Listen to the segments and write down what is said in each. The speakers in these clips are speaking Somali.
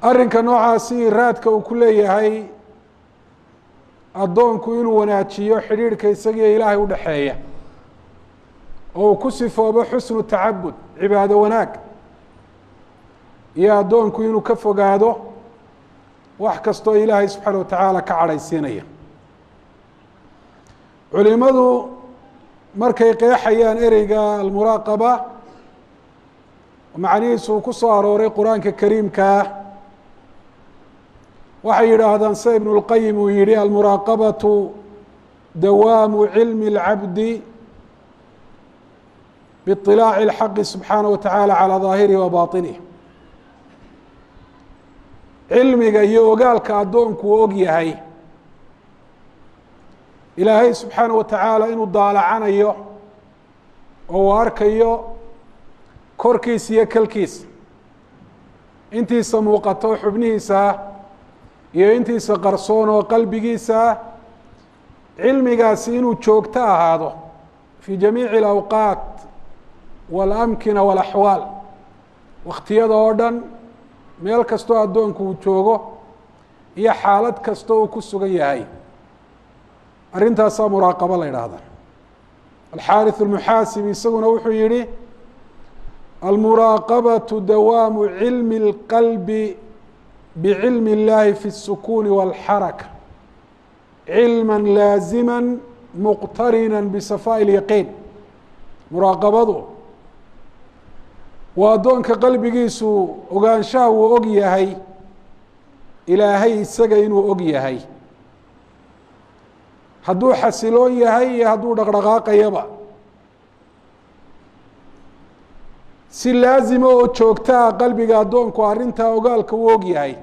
arrinka noocaasi raadka uu ku leeyahay addoonku inuu wanaajiyo xidhiidhka isagiyo ilaahay u dhaxeeya oo uu ku sifoobo xusnu tacabud cibaado wanaag iyo addoonku inuu ka fogaado wax kastoo ilaahay subxaana watacaala ka cadhaysiinaya. culimadu markay qeexayaan ereyga almuraaqaba macnihiisu uu ku soo arooray qur-aanka kariimkaa waxay yidhaahdaan sida ibnu اlqayim uu yihi almuraaqabaةu dawaamu cilmi اlcabdi biiطilaaci اlxaqi subxaanaه wa taعaalى calى ظaahirihi wa baطinihi. cilmiga iyo ogaalka addoonku uu og yahay ilaahay subxaanaه wa tacaala inuu daalacanayo oo uu arkayo korkiisa iyo kalkiisa, intiisa muuqato xubnihiisa iyo intiisa qarsoon oo qalbigiisa, cilmigaasi inuu joogto ahaado fii jamiici اlawqaat waاlamkina wاlaxwaal, wakhtiyada oo dhan meel kastoo addoonku uu joogo iyo xaalad kastoo uu ku sugan yahay. arrintaasaa muraaqabo la yidhaahda. alxaariث اlmuxaasibi isaguna wuxuu yihi almuraaqabaةu dawaamu cilmi اlqalbi bcilmi اllahi fi الsukuni wاlxaraka cilma laazima muqtarina bisafaaءi اlyaqiin. muraaqabadu waa addoonka qalbigiisu ogaanshaha uu og yahay ilaahay isaga inuu og yahay, hadduu xasiloon yahay iyo hadduu dhaqdhaqaaqayaba, si laazima oo joogtaa qalbiga addoonku arrintaa ogaalka uu og yahay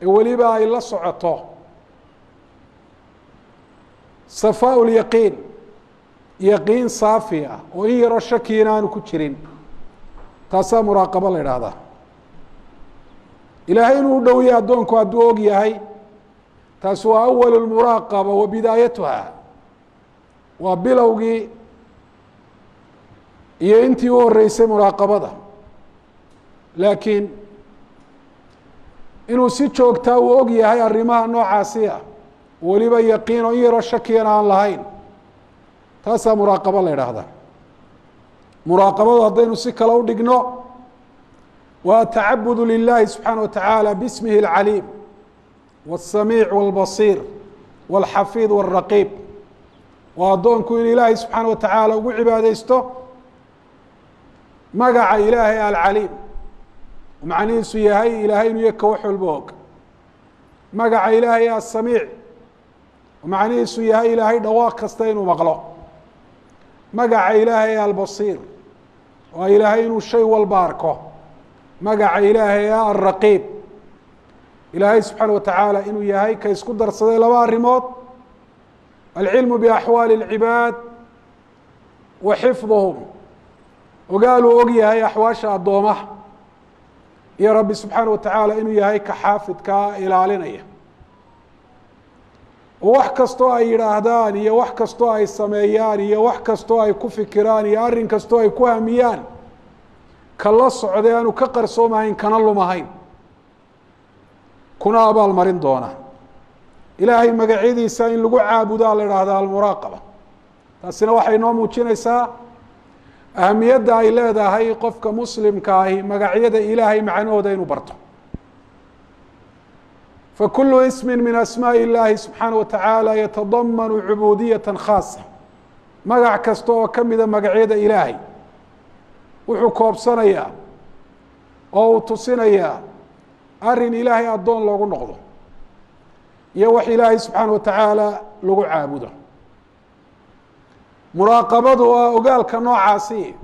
ee weliba ay la socoto safaaءu lyaqiin, yaqiin saafi ah oo in yaroo shakiina aanu ku jirin, taasaa muraaqabo la idhaahdaa. ilaahay inuu u dhow yahay addoonku hadduu og yahay, taasi waa awal اlmuraaqaba wa bidaayatuha, waa bilowgii iyo intii u horeysay muraaqabada. laakiin inuu si joogtaa uu og yahay arrimaha noocaasi ah, weliba yaqiin oo in yaroo shakiyana aan lahayn, taasaa muraaqabo la idhaahdaa. muraaqabadu haddaynu si kale u dhigno waa tacabudu lilahi subxaana wa tacaala bismihi اlcaliim wالsamiic wاlbasiir wاlxafiid wاlraqiib. waa addoonku in ilaahay subxaana wa tacaala ugu cibaadeysto magaca ilaahay alcaliim, macnihiisu yahay ilaahay inuu yaka wax walba og. magaca ilaahay asamiic, macnihiisu yahay ilaahay dhawaaq kasta inuu maqlo. magaca ilaahay albasiir, waa ilaahay inuu shay walba arko. magaca ilaahay alraqiib, ilaahay subxaana wa tacaala inuu yahay ka isku darsaday laba arrimood: alcilmu biaxwaali اlcibaad wa xifduhum, ogaaluu og yahay axwaasha addoomaha, iyo rabbi subxaana wa tacaala inuu yahay ka xaafidkaa ilaalinaya. oo wax kastoo ay yidhaahdaan iyo wax kastoo ay sameeyaan iyo wax kastoo ay ku fikiraan iyo arrin kastoo ay ku hamiyaan, ka la socday aanu ka qarsoomahayn kana lumahayn, kuna abaal marin doona. ilaahay magacyadiisa in lagu caabudaa la idhaahdaa almuraaqaba. taasina waxay noo muujinaysaa ahamiyadda ay leedahay qofka muslimka ahi magacyada ilaahay macnahooda inuu barto. fakulu ismi min asmaaءi اllahi subxaana wa tacaala yatadamanu cubuudiyaة khaasa. magac kasta oo ka mida magacyada ilaahay wuxuu koobsanayaa oo uu tusinayaa arrin ilaahay addoon loogu noqdo iyo wax ilaahay subxaana wa tacaala lagu caabudo. muraaqabadu waa ogaalka noocaasi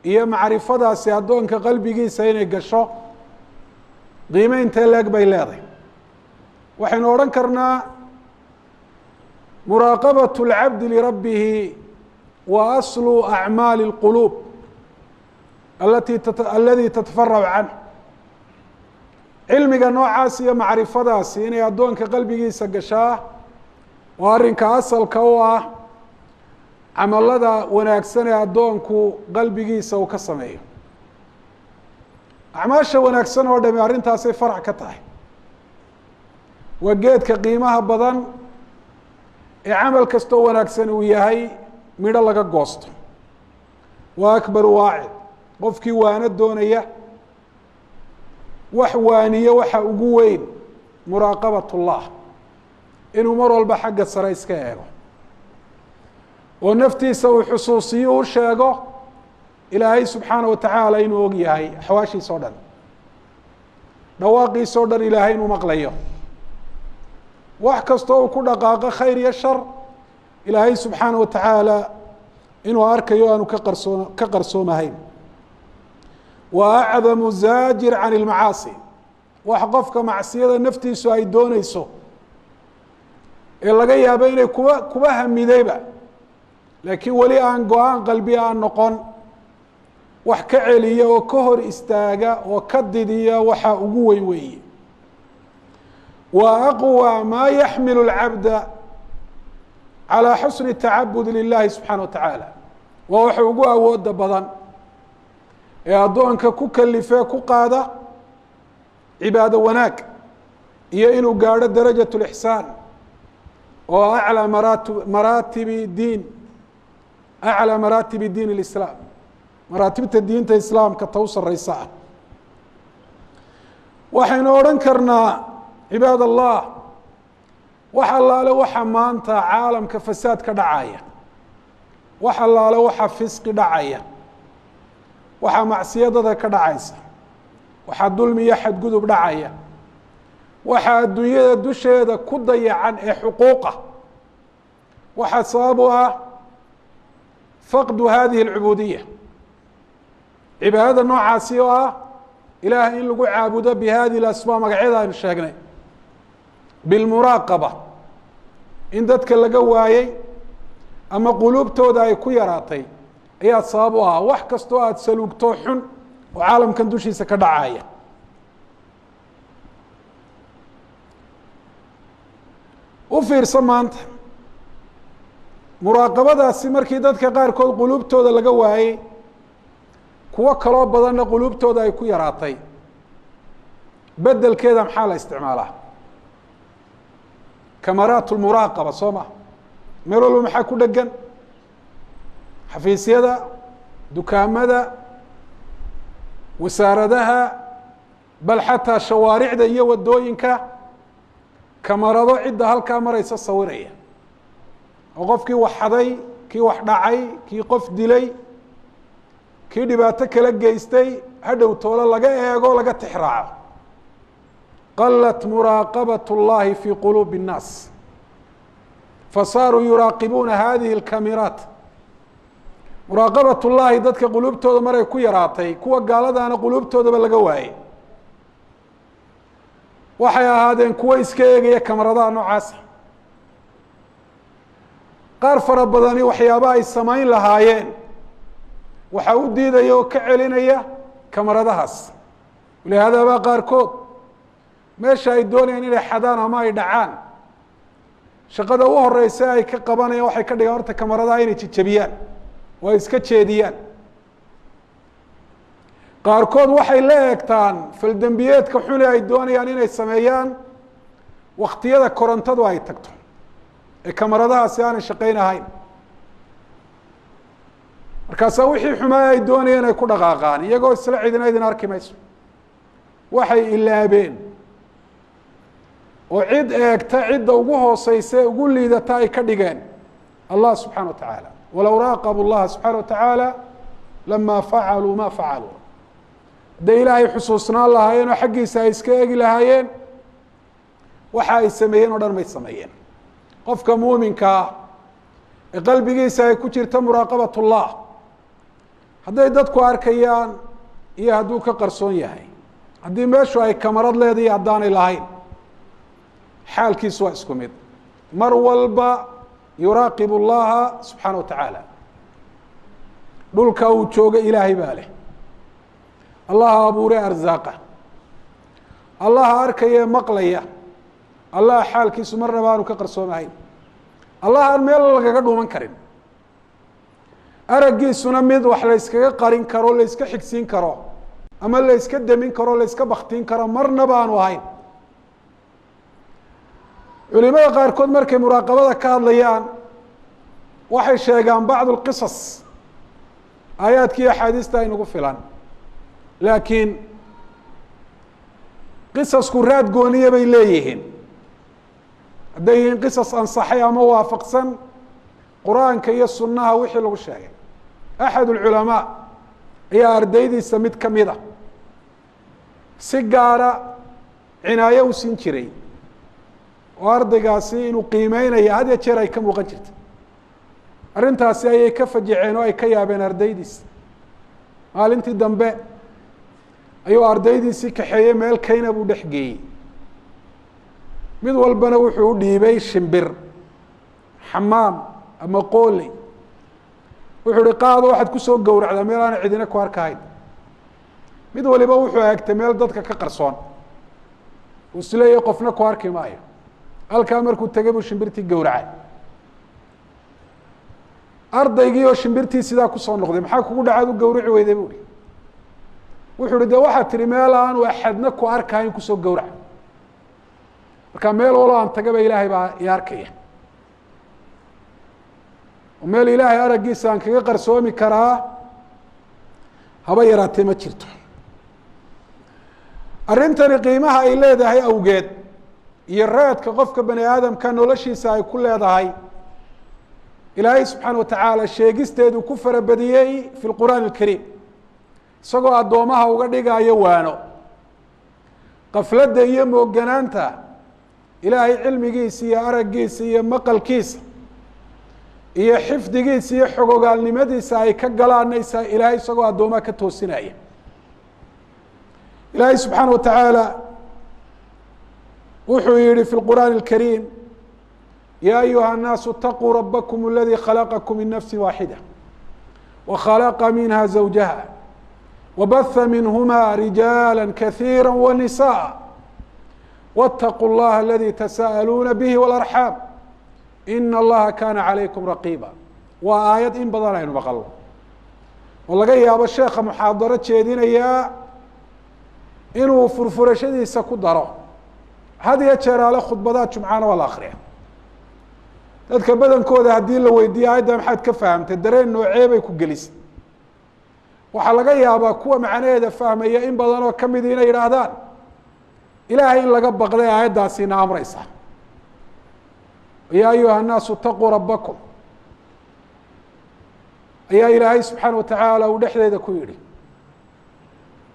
iyo macrifadaasi addoonka qalbigiisa inay gasho qiimeynta leeg bay leedahay. waxaynu odhan karnaa muraaqabaة اlcabdi lirabbihi wa aslu acmaali اlquluub aladi tatafarac canh. cilmiga noocaas iyo macrifadaasi inay addoonka qalbigiisa gashaa waa arrinka asalka u ah camalada wanaagsan ee addoonku qalbigiisa uu ka sameeyo. acmaasha wanaagsan oo dhami arrintaasay farac ka tahay waa geedka qiimaha badan ee camal kastoo wanaagsan uu yahay midho laga goosto waa akbaru waacid qofkii waano doonaya wax waaniye waxa ugu weyn muraaqabat ullah inuu mar walba xagga sare iska eego oo naftiisa uu xusuusiyo u sheego ilaahay subxaanaه watacaala inuu og yahay axwaashiisa o dhan dhawaaqiisa o dhan ilaahay inuu maqlayo wax kastoo uu ku dhaqaaqo khayr iyo shar ilaahay subxaanaه watacaala inuu arkayo aanu ka qarsoomahayn wa acdamu zaajir can اlmacaasi wax qofka macsiyada naftiisu ay dooneyso ee laga yaabo inay kuba hamidayba laakiin weli aan go-aan qalbi aan noqon wax ka celiya oo ka hor istaaga oo ka didiya waxaa ugu weyn weeye wa aqwى ma yaxmilu اlcabda calى xusni tacabud lilahi subxaana wa tacaala waa waxa ugu awooda badan ee addoonka ku kalifee ku qaada cibaado wanaag iyo inuu gaadho darajaة اlixsaan oo aclى maraatibi diin aclى maraatibi diin اlislaam maraatibta diinta islaamka ta u sareysa ah waxaynu odhan karnaa cibaad allah wax allaale waxa maanta caalamka fasaad ka dhacaya wax allaale waxa fisqi dhacaya waxaa macsiyadada ka dhacaysa waxaa dulmi iyo xadgudub dhacaya waxaa adduunyada dusheeda ku dayacan ee xuquuqa waxaa sabab u ah faqdu hadihi اlcubuudiya cibaadada noocaasi oo ah ilaah in lagu caabudo bihadihi اlasmaa magacyada aynu sheegnay bilmuraaqaba in dadka laga waayey ama quluubtooda ay ku yaraatay ayaa sabab u ah wax kastoo aada saluugto xun oo caalamkan dushiisa ka dhacaya u fiirsa maanta muraaqabadaasi markii dadka qaarkood quluubtooda laga waayey kuwo kaloo badanna quluubtooda ay ku yaraatay bedelkeeda maxaa la isticmaalaa kamaraat lmuraaqaba soo ma meel walba maxaa ku dhegan xafiisyada dukaamada wasaaradaha bal xataa shawaaricda iyo wadooyinka kamarado cidda halkaa maraysa sawiraya oo qofkii wax xaday kii wax dhacay kii qof dilay kii dhibaato kala geystay hadhow toole laga eego laga tixraaco qalat muraaqabat اllahi fi quluubi الnaas fasaaruu yuraaqibuuna hadihi اlkamiraat muraaqabat ullahi dadka quluubtooda maray ku yaraatay kuwa gaaladaana quluubtoodaba laga waayey waxay ahaadeen kuwo iska eegaya kamaradaha noocaasa qaar fara badani waxyaaba ay samayn lahaayeen waxaa u diidaya oo ka celinaya kamaradahaas walihaadaabaa qaarkood meesha ay doonayaan inay xadaan ama ay dhacaan shaqada u horeysa ay ka qabanayaan waxay ka dhigaan horta kamaradaha inay jejebiyaan oo ay iska jeediyaan qaarkood waxay la eegtaan faldembiyeedka xuni ay doonayaan inay sameeyaan waktiyada korontadu ay tagto ee kamaradahaasi aanay shaqayn ahayn markaasaa wixii xumaay ay doonayeen ay ku dhaqaaqaan iyagoo isla cidina idin arki mayso waxay ilaabeen oo cid eegta cidda ugu hooseysa ugu liidata ay ka dhigeen allah subxaana wa tacaala walow raaqabu llaha subxaana wa tacaala lama facaluu ma facaluu hadday ilaahay xusuusnaan lahaayeen oo xaggiisa ay iska egi lahaayeen waxa ay sameeyeen oo dhan may sameeyeen qofka muuminkaa ee qalbigiisa ay ku jirta muraaqabat ullah hadday dadku arkayaan iyo hadduu ka qarsoon yahay haddii meeshu ay kamarad leedahay haddaanay lahayn xaalkiisu waa isku mid mar walba yuraaqib اllaha subxaana wa tacaala dhulka uu jooga ilaahay baa leh allaha abuure arzaaqa allaha arkaya maqlaya allaha xaalkiisu marnaba aanu ka qarsoomahayn allah aan meel lagaga dhuuman karin araggiisuna mid wax la yskaga qarin karo la yska xigsiin karo ama la iska demin karo la iska baktiin karo marnaba aanu ahayn. culimada qaarkood markay muraaqabada ka hadlayaan waxay sheegaan bacd اlqisas aayaadka iyo axaadiista aynagu filan, laakiin qisasku raad gooniya bay leeyihiin hadday yihiin qisas ansaxay ama waafaqsan qur-aanka iyo sunnaha wixii lagu sheegay. axad اlculamaa ayaa ardaydiisa mid ka mid a si gaara cinaayo u siin jiray oo ardaygaasi inuu qiimeynaya had ya jeer ay ka muuqan jirta. arrintaasi ayay ka fajiceen oo ay ka yaabeen ardaydiisa. maalintii dambe ayuu ardaydiisii kaxeeyey meel kayna buu dhex geeyey. mid walbana wuxuu u dhiibay shimbir xamaam ama qooley. wuxuu uhi qaado waxaad kusoo gowracdaa meel aana cidina ku arkahayn. mid waliba wuxuu eegtay meel dadka ka qarsoon uu isleeyahay qofna ku arki maayo. halkaa markuu tegay buu shimbirtii gowracay. ardaygii oo shimbirtii sidaa kusoo noqday, maxaa kugu dhacaad u gowrici weyday bu hi. wuxuu uhi de waxaad tihi meel aanu axadna ku arkahayn kusoo gowrac. marka meel walo aan tagaba ilaahay baa i arkaya, oo meel ilaahay araggiisa aan kaga qarsoomi karaa haba yaraatee ma jirto. arrintani qiimaha ay leedahay awgeed iyo raadka qofka bani aadamka noloshiisa ay ku leedahay, ilaahay subxaana watacaala sheegisteedu ku farabadiyey fi lqur'aan alkariim, isagoo addoomaha uga dhigayo waano. qafladda iyo mooganaanta ilaahay cilmigiisa iyo araggiisa iyo maqalkiisa iyo xifdigiisa iyo xogogaalnimadiisa ay ka galaanaysaa ilaahay isagoo addoomaha ka toosinaya. ilaahay subxaana wa tacaala wuxuu yihi fi lqur'aan alkariim ya ayuha الnaasu اtaquu rabakm اladii khalaqakum min nafsi waaxida wakhalaqa minha zawjaha wabaha minhuma rijaala kahiira wanisaءa wاtaquu اllaha aladi tasa'aluuna bihi wاlarxaam ina allaha kana calaykum raqiba. waa aayad in badan aynu maqalno oo laga yaabo sheekha muxaadaro jeedinayaa inuu furfurashadiisa ku daro. had iyo jeer ale khudbadaha jumcana waa la akriya. dadka badankooda haddii la weydiiyo aayadda maxaad ka fahamtay, dareen noocee bay ku gelisay. waxaa laga yaabaa kuwa macnaheeda fahmaya in badan oo kamid inay yidhaahdaan ilaahay in laga baqday aayaddaasina amreysa. ya ayuha الnaasu اtaquu rabakum ayaa ilaahay subxaana watacaala uu dhexdeeda ku yihi,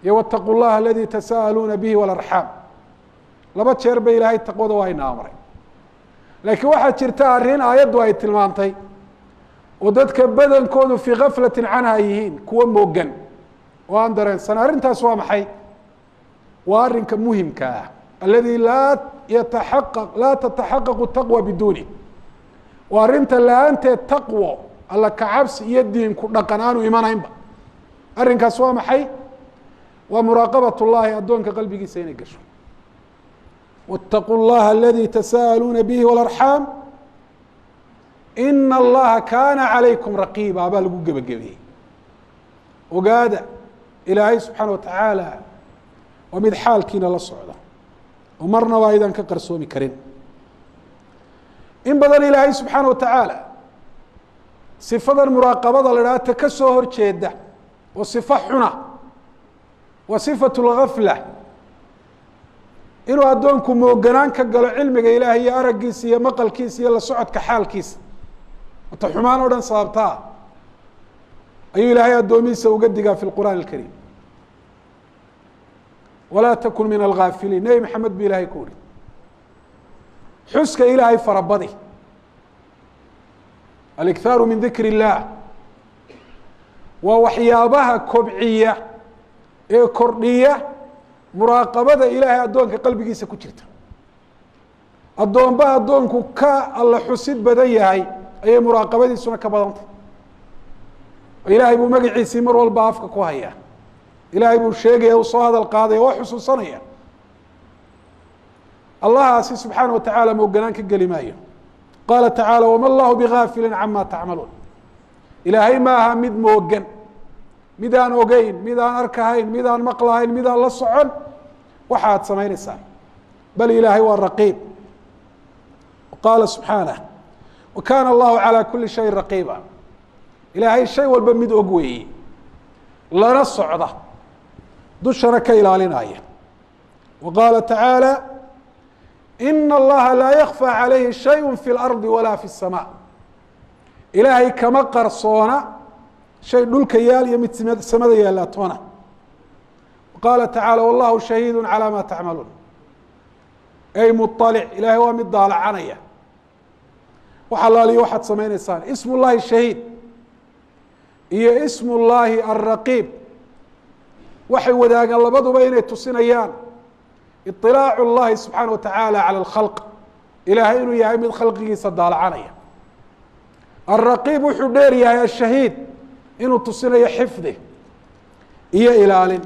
iyo wاtaquu اllaha aladi tasa'aluuna bihi wاlarxaam. laba jeer ba ilaahay taqwada waa ina amray. laakiin waxaa jirta arrin aayaddu ay tilmaantay oo dadka badankoodu fii gaflati canha yihiin kuwa moogan oo aan dareensan. arrintaas waa maxay? waa arrinka muhimka ah aladi laa tataxaqaqu taqwa biduuni. waa arrinta la-aanteed taqwo alla kacabsi iyo diinku dhaqan aanu imanaynba. arrinkaas waa maxay? waa muraaqabat اllahi addoonka qalbigiisa inay gasho. wاtaquu اllaha aladi tasa'aluuna bihi wاlarxaam ina allaha kana calaykum raqiba baa lagu gebagabeeyey. ogaada ilaahay subxaana watacaala waa mid xaalkiina la socda oo marnaba aydan ka qarsoomi karin. in badan ilaahay subxaana watacaala sifadan muraaqabada la idhaha ta ka soo horjeeda oo sifo xuna waa sifatu اlgafla, inuu addoonku mooganaan ka galo cilmiga ilaahay iyo araggiisa iyo maqalkiisa iyo la socodka xaalkiisa wata xumaan o dhan sababtaa ayuu ilaahay addoomihiisa uga digaa fi lqur'aan alkariim. walaa takun min algaafiliin. nebi maxamed bu ilahay ku uhi xuska ilaahay farabadi. alikhaaru min dikr اllah waa waxyaabaha kobciya ee kordhiya muraaqabada ilaahay addoonka qalbigiisa ku jirta. addoonba addoonku ka alla xusid badan yahay ayay muraaqabadiisuna ka badantay. ilaahay buu magaciisii mar walba afka ku hayaa. ilaahay buu sheegaya u soo hadal qaadaya waa xusuusanaya. allahaasi subxaana watacaala mooganaan ka geli maayo. qaala tacaala wama allahu bigaafili cama tacmaluun. ilaahay ma aha mid moogan midaan ogeyn, midaan arkahayn, midaan maqlahayn, midaan la socon waxa aad samaynaysaa. bal ilaahay waa raqiib. qaala subxaanah wakaana allahu calaa kuli shayin raqiiba. ilaahay shay walba mid og weeye, lana socda, dushana ka ilaalinaya. wa qaala tacaala ina allaha laa yakfى calayhi shayء fi اlardi walaa fi الsamaa. ilaahay kama qarsoona shay dhulka yaal iyo mid samada yaala toona. qaala tacaala wallahu shahiidu calى ma tacmaluun. ay muطalic, ilaahay waa mid daalacanaya wax allaaliyo waxaad samaynaysaan. ismu llahi shahiid iyo ismu llaahi alraqiib waxay wadaagaan labaduba inay tusinayaan iطilaacu اllahi subxaana wa tacaala calى اlkhalq, ilaahay inuu yahay mid khalqigiisa daalacanaya. alraqiib wuxuu dheer yahay ashahiid inuu tusinayo xifdi iyo ilaalin.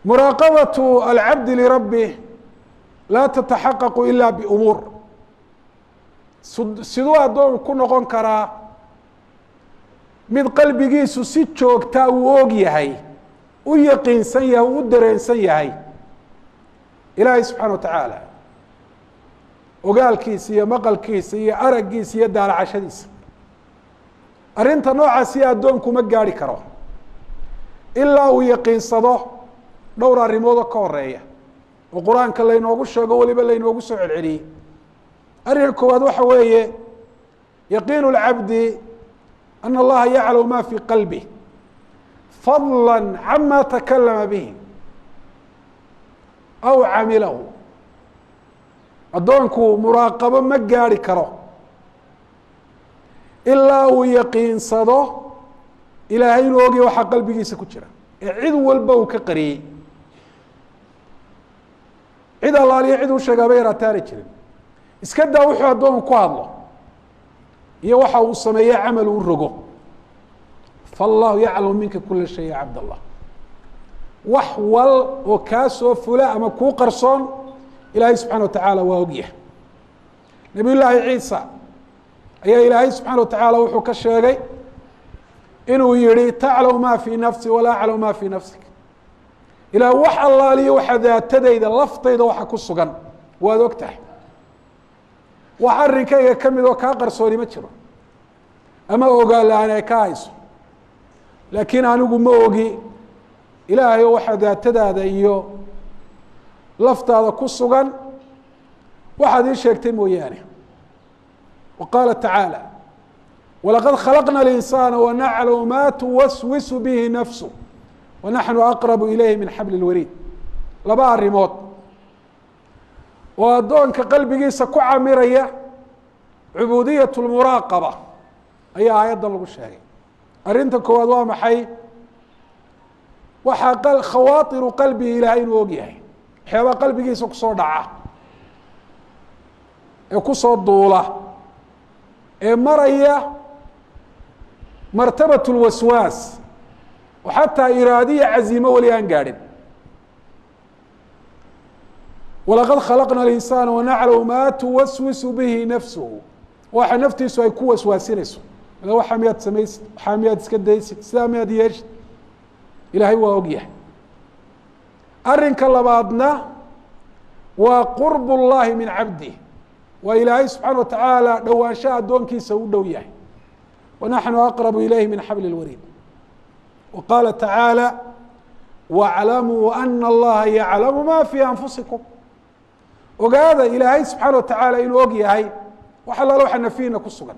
muraaqabaةu alcabdi lirabih laa tataxaqaqu ila bumuur. siduu addoon ku noqon karaa mid qalbigiisu si joogtaa uu og yahay, u yaqiinsan yahay, u dareensan yahay ilaahay subxaana wa tacaala ogaalkiisa iyo maqalkiisa iyo araggiisa iyo daalacashadiisa. arrinta noocaasi addoonku ma gaari karo ilaa uu yaqiinsado dhowr arrimoodoo ka horeeya oo qur-aanka laynoogu sheego weliba laynoogu soo celceliyey. arrinka koowaad waxa weeye yaqiinu اlcabdi ana allaha yaclamu ma fii qalbih fadla cama takalama bihi aw camilahu. addoonku muraaqabo ma gaari karo ilaa uu yaqiinsado ilaahay inuu ogyahay waxaa qalbigiisa ku jira ee cid walba uu ka qariyey. cid allaaliyo cid uu sheegaaba yaraataani jirin. iska daa wuxuu addoonku ku hadlo iyo waxa uu sameeye camal uu rogo. faallahu yaclamu minka kula shay ya cabd allah. wax wal oo kaa soo fula ama kuu qarsoon ilaahay subxana wa tacaala waa ogyahay. nabiy llaahi ciisa ayaa ilaahay subxaana wa tacaala wuxuu ka sheegay inuu yihi taclamu ma fii nafsi walaa aclamu ma fii nafsik. ilaah wax allaaliyo waxa daatadayda laftayda waxa ku sugan waad og tahay. wax arrinkayga ka mid oo kaa qarsooni ma jiro ama ogaan la-aan ay ka hayso, laakiin anigu ma ogi ilaahay oo waxa daatadaada iyo laftaada ku sugan waxaad ii sheegtay mooyaane. wa qaala tacaala walaqad khalaqna اlinsaana wanaclamu ma tuwaswisu bihi nafsu wanaxnu aqrabu ilayhi min xabli اlwariid. laba arrimood oo addoonka qalbigiisa ku camiraya cubuudiyaة اlmuraaqaba ayaa aayaddan lagu sheegay. arrinta koowaad waa maxay? waxaa khawaairu qalbihi ilaahay inuu og yahay, waxyaabaa qalbigiisa kusoo dhaca ee kusoo duula ee maraya martabaة اlwaswaas oo xataa iraadiya caziimo weli aan gaadhin. walaqad khalaqna اlinsaana wanaclamu ma tuwaswisu bihi nafsuhu. waxa naftiisu ay ku waswaasinayso, waxa miyaad samaysid, waxaa miyaad iska daysid, sidaa miyaad yeeshid, ilaahay waa og yahay. arrinka labaadna waa qurb اllahi min cabdih. waa ilaahay subxaana wa tacaala dhowaanshaha addoonkiisa u dhow yahay. wanaxnu aqrabu ilayhi min xabli اlwariid. wa qaala tacaala wاclamuu ana allaha yaclamu ma fii anfusikum. ogaada ilaahay subxaana wa tacaala inuu og yahay wax allaala waxa nafiina ku sugan,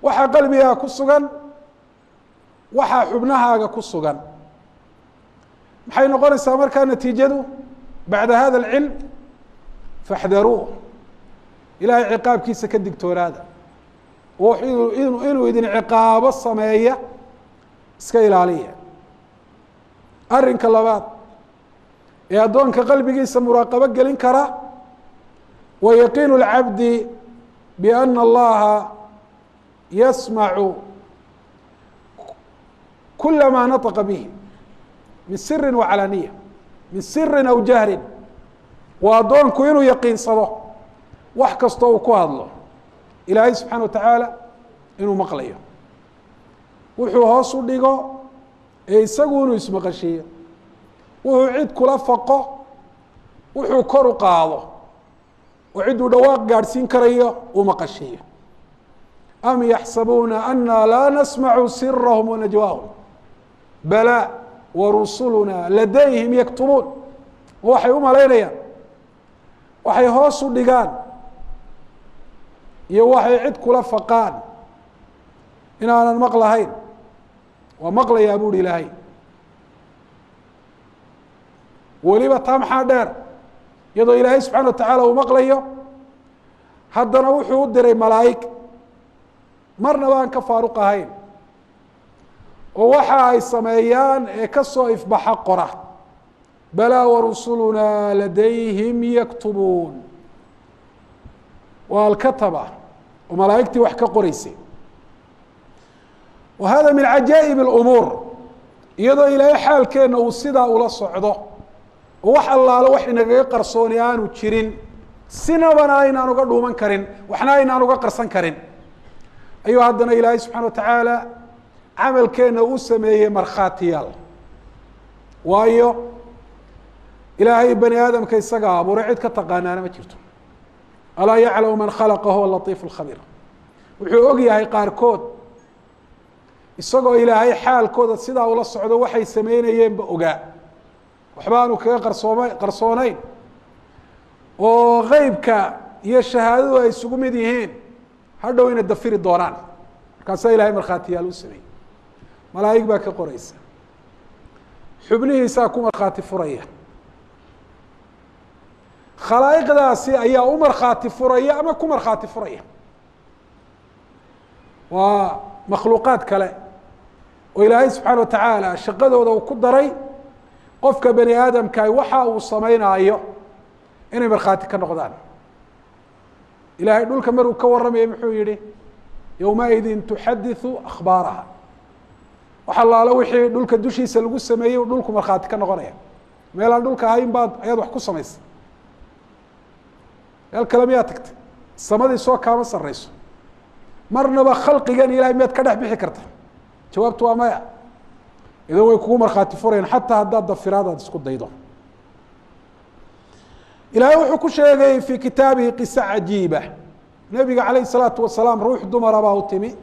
waxaa qalbigaa ku sugan, waxaa xubnahaaga ku sugan. maxay noqonaysaa markaa natiijadu bacda hada اlcilm? faxdaruuh, ilaahay ciqaabkiisa ka digtoonaada oo inuu idin ciqaabo sameeya iska ilaaliya. arrinka labaad ee addoonka qalbigiisa muraaqabo gelin kara wa yaqiinu اlcabdi biana allaha yasmacu kula ma naطqa bihi min siri wacalaniya, min sirin aw jahrin. waa addoonku inuu yaqiinsado wax kastoo uu ku hadlo ilaahay subxaana wa tacaala inuu maqlayo, wuxuu hoos u dhigo ee isagu inuu ismaqashiiyo, wuxuu cid kula faqo, wuxuu kor u qaado oo cidduu dhawaaq gaadhsiin karayo uu maqashiiyo. am yaxsabuuna ana laa nasmacu sirahum wanajwaahum balaa warusuluna ladayhim yaktubuun. waxay u malaynayaan waxay hoos u dhigaan iyo waxay cid kula faqaan inaanan maqlahayn. waa maqlayaa buuhi ilaahay. weliba taa maxaa dheer, iyadoo ilaahay subxana wa tacaala uu maqlayo, haddana wuxuu u diray malaa'ig marnaba aan ka faaruq ahayn oo waxa ay sameeyaan ee ka soo ifbaxa qora. balaa warusulunaa ladayhim yaktubuun. waa alkataba oo malaa'igtii wax ka qoreysay. wa hada min cajaa'ib اlumuur, iyadoo ilaahay xaalkeenna uu sidaa ula socdo oo wax allaalo wax inagaga qarsooni aanu jirin, sinabana aynaan uga dhuuman karin, waxna aynaan uga qarsan karin, ayuu haddana ilaahay subxana wa tacaala camalkeenna u sameeyey markhaatiyaal. waayo ilaahay bani aadamka isaga abuuray, cid ka taqaanaana ma jirto. alaa yaclamu man khalaqa huwa latiif اlkhabiir. wuxuu og yahay qaarkood isagoo ilaahay xaalkooda sidaa ula socdo waxay sameynayeenba ogaa, waxba aanu kaga qarsoonayn, oo qeybka iyo shahaadadu ay isugu mid yihiin, hadhow ina dafiri doonaan. markaasaa ilahay markhaatiyaal u sameeyey. malaa'ig baa ka qoreysa, xubnihiisaa ku markhaati furaya, khalaa'iqdaasi ayaa u markhaati furaya ama ku markhaati furaya. waa makhluuqaad kale oo ilaahay subxaana wa tacaala shaqadooda uu ku daray qofka bani aadamka waxa uu sameynaayo inay markhaati ka noqdaan. ilaahay dhulka maruu ka warramaya muxuu yihi yowmaidin tuxadiثu akhbaaraha. wax allaalo wixii dhulka dushiisa lagu sameeyey dhulku markhaati ka noqonaya. meel aan dhulka ahayn baad ayaad wax ku samaysay, meel kale miyaa tagtay, samadii soo kaama sarreyso, marnaba khalqigan ilahay miyaad ka dhex bixi karta? jawaabtu waa maya. idan way kugu markhaati furayaan xataa haddaad dafiraadaad isku daydo. ilaahay wuxuu ku sheegay fii kitaabihi qiso cajiiba. nebiga calayh الsalaatu wasalaam ruux dumara baa u timi.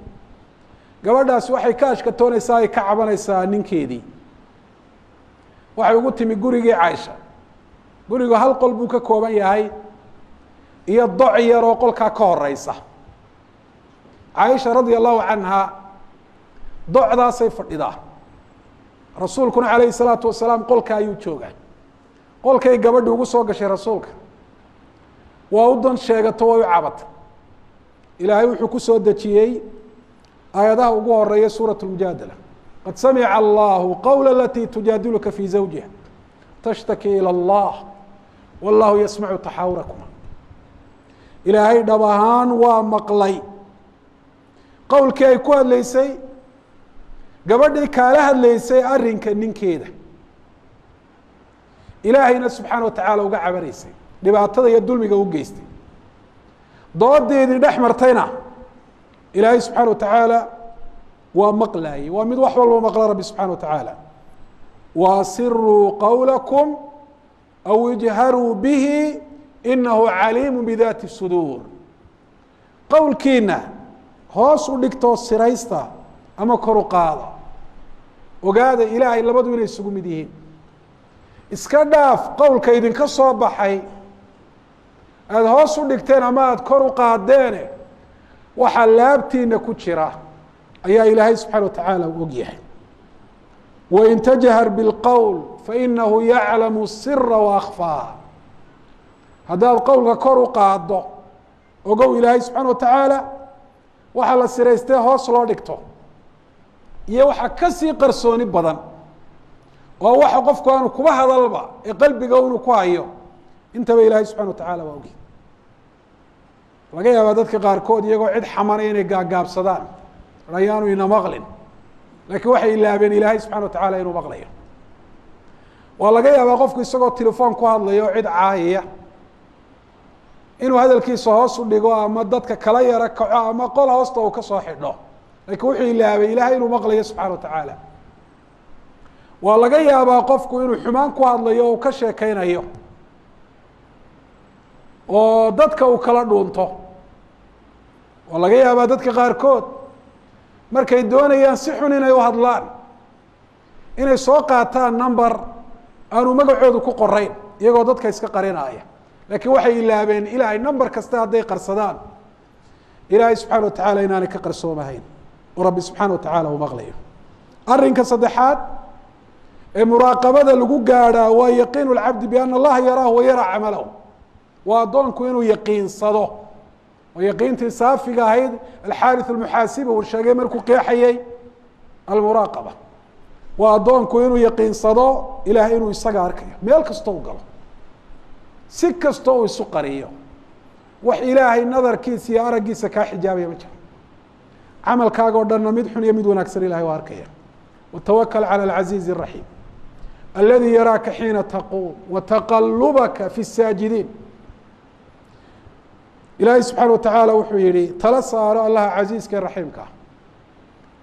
gabadhaasi waxay ka ashkatoonaysaa, ay ka cabanaysaa ninkeedii. waxay ugu timi gurigii caaisha. gurigu hal qol buu ka kooban yahay iyo doc yar oo qolkaa ka horeysa. caaisha radia allahu canha docdaasay fadhidaa. rasuulkuna calayhi الsalaatu wasalaam qolka ayuu joogaa. qolkay gabadhi ugu soo gashay rasuulka, waa u dan sheegato, way u cabata. ilaahay wuxuu ku soo dejiyey aayadaha ugu horeeya suuraة الmujaadala. qad samica allahu qawla alatii tujaadiluka fii zawjiha tashtaki ilى اllah wallahu yasmacu taxaawurakuma. ilaahay dhab ahaan waa maqlay qowlkii ay ku hadlaysay gabadhii kaala hadlaysay arrinka ninkeeda, ilaahayna subxaana wa tacaala uga cabanaysay, dhibaatada iyo dulmiga u geystay. doodeedii dhex martayna ilaahay subxaana wa tacaala waa maqlaayey. waa mid wax walba maqla rabbi subxana wa tacaala. waasiruu qowlakum aw ijharuu bihi inahu caliimu bidaati suduur. qowlkiina hoos u dhigtoo siraysta ama kor u qaada, ogaada ilaahay labadu inay isugu mid yihiin. iska dhaaf qowlka idinka soo baxay aada hoos u dhigteen ama aada kor u qaadeene, waxaa laabtiina ku jira ayaa ilaahay subxaana wa tacaala u og yahay. wain tajhar biاlqowl fainahu yaclamu sira waakfaa. haddaad qowlka kor u qaado, ogow ilaahay subxaana wa tacaala waxa la siraystee hoos loo dhigto iyo waxa kasii qarsooni badan, oo waxa qofku aanu kuba hadalba ee qalbiga unu ku hayo, intaba ilaahay subxana wa tacaala waa ogi. laga yaabaa dadka qaarkood iyagoo cid xamanay inay gaagaabsadaan, ayaanu ina maqlin, laakiin waxay ilaabeen ilaahay subxana wa tacaala inuu maqlayo. waa laga yaabaa qofku isagoo telefoon ku hadlayo o cid caayaya inuu hadalkiisa hoos u dhigo ama dadka kala yaro kaco ama qol hoosta uu ka soo xidho, lakin wuxuu ilaabay ilahay inuu maqlayo subxana watacaala. waa laga yaabaa qofku inuu xumaan ku hadlayo o ka sheekeynayo oo dadka uu kala dhuunto. waa laga yaabaa dadka qaarkood markay doonayaan si xun inay u hadlaan inay soo qaataan number aanu magacoodu ku qorayn iyagoo dadka iska qarinaya, lakiin waxay ilaabeen ilaahay number kasta hadday qarsadaan ilaahay subxana watacaala inaanay ka qarsoomahayn oo rabbi subxaana watacaala uu maqlayo. arrinka saddexaad ee muraaqabada lagu gaadhaa waa yaqiinu lcabdi biana allaha yaraahu wa yaraa camalahu. waa addoonku inuu yaqiinsado oo yaqiintii saafiga ahayd alxaariث almuxaasibi uu sheegay markuu qeexayey almuraaqaba. waa addoonku inuu yaqiinsado ilahay inuu isaga arkayo meel kastoo u galo, si kastoo uu isu qariyo, wax ilaahay nadarkiisa iyo araggiisa kaa xijaabaya ma jiro. camalkaaga o dhanna mid xun iyo mid wanaagsan ilahay waa arkaya. watawakl calى اlcaziizi الraxiim aladi yaraaka xiina taquum wataqalubaka fi الsaajidiin. ilaahay subxaana watacaala wuxuu yihi tala saaro allaha casiiska ee raxiimka ah.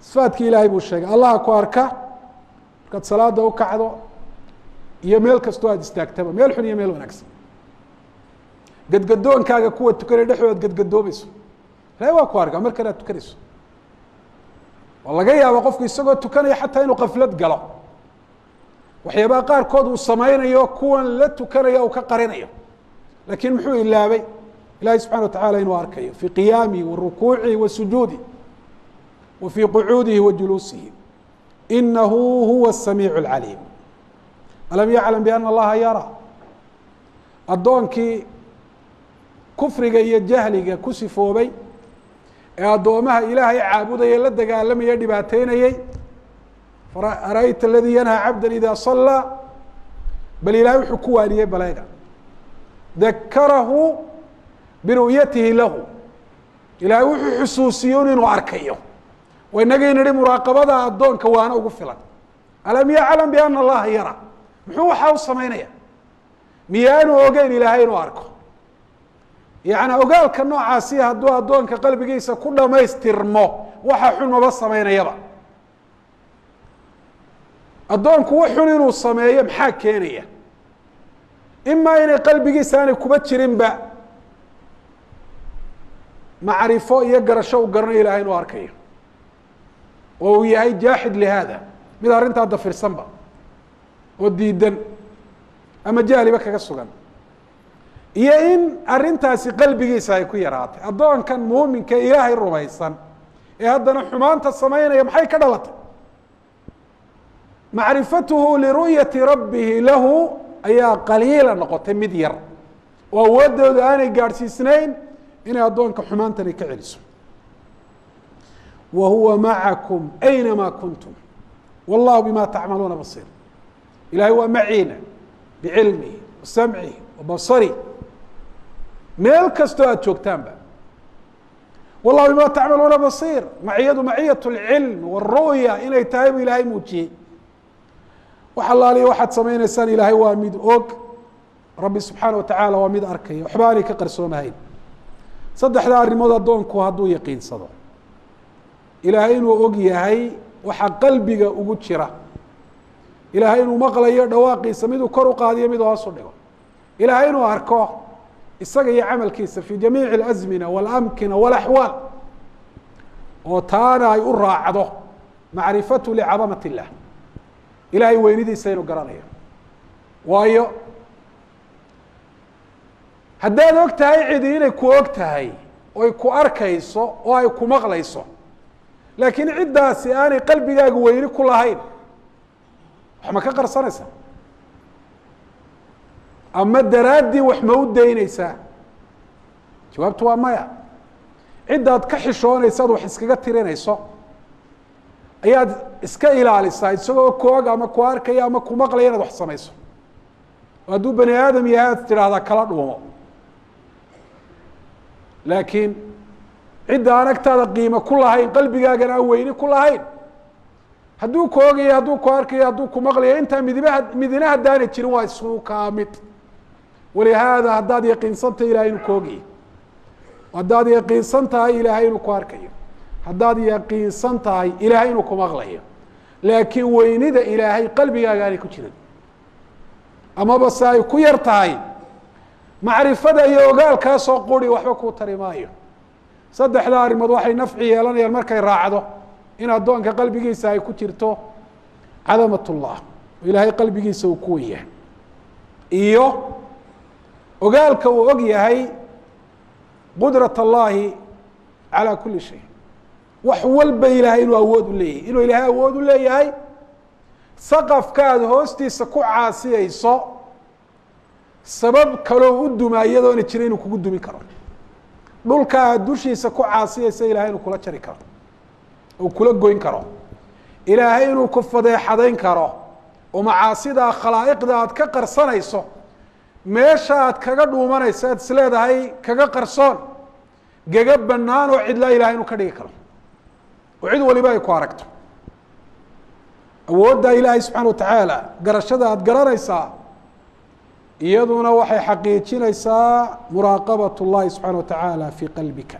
sifaadkii ilaahay buu sheegay allaha ku arka markaad salaada u kacdo iyo meel kastoo aada istaagtaba, meel xun iyo meel wanaagsan. gadgadoonkaaga kuwa tukanay dhexdood gadgadoomayso ilahay waa ku arkaa markan aad tukanayso. waa laga yaaba qofku isagoo tukanaya xataa inuu kaflad galo, waxyaabaha qaarkood uu samaynayo kuwan la tukanaya uu ka qarinayo, lakin muxuu ilaabay ilahi subxana wataعala inuu arkayo fii qiyaamihi wa rukuucihi wa sujuudihi wa fii qucuudihi wa juluusihi inahu huwa الsamiiع الcaliim. alam yaclam biana allaha yaraa. addoonkii kufriga iyo jahliga ku sifoobay ee addoomaha ilaahay caabudaya la dagaalamaya dhibaateynayey, arأyta aladii yanhى cabda ida صalىa, bal ilahay wuxuu ku waaniyey baleega dakarahu biru'yatihi lahu. ilahay wuxuu xusuusiyo inuu arkayo. waynagay nihi muraaqabada addoonka waana ugu filan. alam yaclam biana allaha yara, muxuu waxaa u samaynaya? miyaanu ogeyn ilaahay inuu arko? yaعni ogaalka noocaasi hadduu addoonka qalbigiisa ku dhamaystirmo waxa xun maba samaynayaba. addoonku wax xun inuu sameeyo maxaa keenaya? imaa inay qalbigiisa aanay kuba jirinba macrifo iyo garasho u garanayo ilahay inuu arkayo, oo uu yahay jaaxid lihaada, mid arrintaa dafirsanba oo diidan ama jahliba kaga sugan, iyo in arrintaasi qalbigiisa ay ku yaraatay. addoonkan muuminka ilaahay rumaysan ee haddana xumaanta samaynaya maxay ka dhalatay? macrifatuhu liru'yati rabbihi lahu ayaa qaliila noqotay, mid yar oo awoodooda aanay gaadhsiisnayn inay addoonka xumaantani ka celiso. wa huwa macakum aynama kuntum wallahu bima tacmaluuna basiir. ilahay waa maciina bicilmihi wa samcihi wa basari, meel kastoo aada joogtaanba. wallahu bima tacmaluuna basiir, maciyadu maciyat اlcilm wاru'ya inay tahay bu ilaahay muujiyey. wax allaaliya waxaad samaynaysaan ilaahay waa mid og, rabbi subxaana watacaala waa mid arkaya, waxba aanay ka qarsoomahayn. saddexdaa arrimood addoonku hadduu yaqiinsado ilaahay inuu og yahay waxa qalbiga ugu jira, ilaahay inuu maqlayo dhawaaqiisa miduu kor u qaadiyo miduu hoos u dhigo, ilaahay inuu arko isaga iyo camalkiisa fi jamiici اlazmina waاlamkina wاlaxwaal, oo taana ay u raacdo macrifatu licadamat اllah, ilahay weynidiisa inuu garanayo. waayo haddaad og tahay cidi inay ku og tahay oy ku arkayso oo ay ku maqlayso, laakiin ciddaasi aanay qalbigaaga weyni ku lahayn, wax ma ka qarsanaysaa? ama daraaddii wax ma u daynaysaa? jawaabtu waa maya. ciddaad ka xishoonaysaad wax iskaga tirinayso ayaad iska ilaalisaa isagoo koog ama ku arkaya ama ku maqlaya inaad wax samayso. hadduu bani aadam yahay aad tidhaahdaa kala dhuumo, laakiin cidda aan agtaada qiimo ku lahayn, qalbigaagana aan weyni ku lahayn, hadduu ku ogayo, hadduu ku arkayo, hadduu ku maqlayo, intaa midina haddaanay jirin waa isku kaa mid. walihaada haddaad yaqiinsan tahay ilahay inuu ku ogayo, haddaad yaqiinsan tahay ilaahay inuu ku arkayo, haddaad yaqiinsan tahay ilaahay inuu ku maqlayo laakiin weynida ilaahay qalbigaaga aanay ku jirin amaba se ay ku yar tahay macrifada iyo ogaalkaasoo quri waxba kuu tari maayo saddexda arrimood waxay nafci yeelanayaan markay raacdo in addoonka qalbigiisa ay ku jirto cadamat ullah ilaahay qalbigiisa uu ku wen yahay iyo ogaalka uu og yahay qudrat allahi calaa kuli shay wax walba ilaahay inuu awood u leeyahay inuu ilaahay awood u leeyahay saqafka aada hoostiisa ku caasiyeyso sabab kaloo u dumaa iyadoona jira inuu kugu dumi karo dhulka aad dushiisa ku caasiyeysa ilahay inuu kula jari karo uu kula goyn karo ilaahay inuu ku fadeexadayn karo oo macaasidaa khalaa'iqda aad ka qarsanayso meesha aad kaga dhuumanayso aad isleedahay kaga qarsoon gaga banaan oo cidlaa ilahay inuu ka dhigi karo oo cid waliba ay ku aragto awoodda ilaahay subxaana watacaala garashada aada garanaysaa iyaduna waxay xaqiijinaysaa muraaqabat اllahi subxaana watacaala fii qalbika